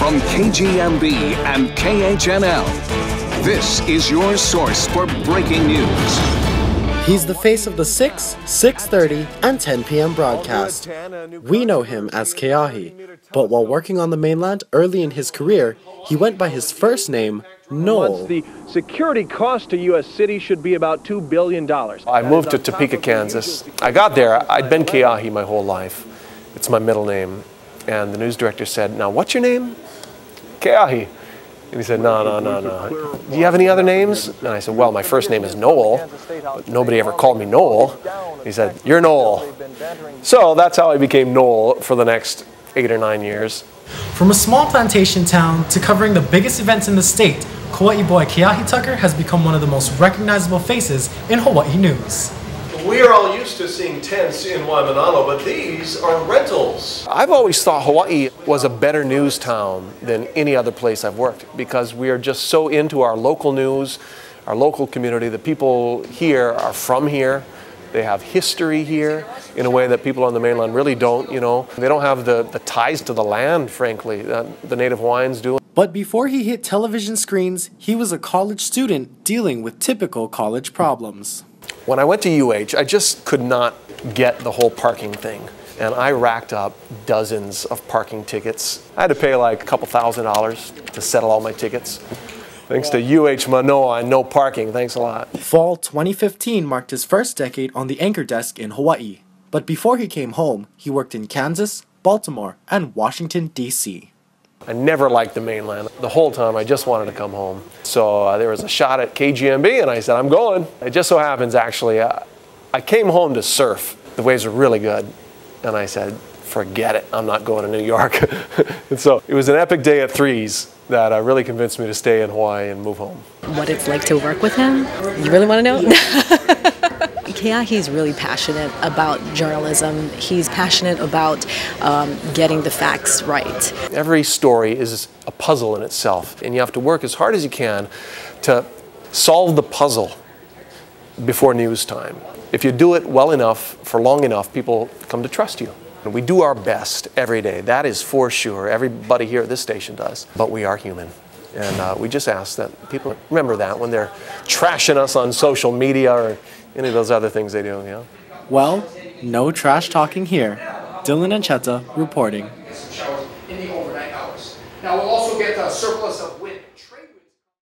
From KGMB and KHNL, this is your source for breaking news. He's the face of the 6, 6:30, and 10 p.m. broadcast. We know him as Keahi, but while working on the mainland early in his career, he went by his first name, Noel. The security cost to U.S. cities should be about $2 billion. I moved to Topeka, Kansas. I got there, I'd been Keahi my whole life. It's my middle name. And the news director said, "Now, what's your name?" "Keahi." And he said, no. "Do you have any other names?" And I said, "Well, my first name is Noel, but nobody ever called me Noel." He said, "You're Noel." So that's how I became Noel for the next 8 or 9 years. From a small plantation town to covering the biggest events in the state, Kauai boy Keahi Tucker has become one of the most recognizable faces in Hawaii news. We are all used to seeing tents in Waimanalo, but these are rentals. I've always thought Hawaii was a better news town than any other place I've worked because we are just so into our local news, our local community. The people here are from here. They have history here in a way that people on the mainland really don't, you know. They don't have the ties to the land, frankly, that the native Hawaiians do. But before he hit television screens, he was a college student dealing with typical college problems. When I went to UH, I just could not get the whole parking thing. And I racked up dozens of parking tickets. I had to pay like a couple $1,000s to settle all my tickets. Thanks to UH Manoa and no parking. Thanks a lot. Fall 2015 marked his first decade on the anchor desk in Hawaii. But before he came home, he worked in Kansas, Baltimore, and Washington, D.C. I never liked the mainland. The whole time I just wanted to come home. So there was a shot at KGMB and I said, "I'm going." It just so happens actually, I came home to surf. The waves were really good. And I said, "Forget it, I'm not going to New York." And so it was an epic day at Threes that really convinced me to stay in Hawaii and move home. What it's like to work with him? You really want to know? Keahi's really passionate about journalism. He's passionate about getting the facts right. Every story is a puzzle in itself, and you have to work as hard as you can to solve the puzzle before news time. If you do it well enough, for long enough, people come to trust you. And we do our best every day, that is for sure. Everybody here at this station does, but we are human. And we just ask that people remember that when they're trashing us on social media or any of those other things they do, yeah. Well, no trash talking here. Dylan and Cheta reporting. In the overnight hours. Now we'll also get a surplus of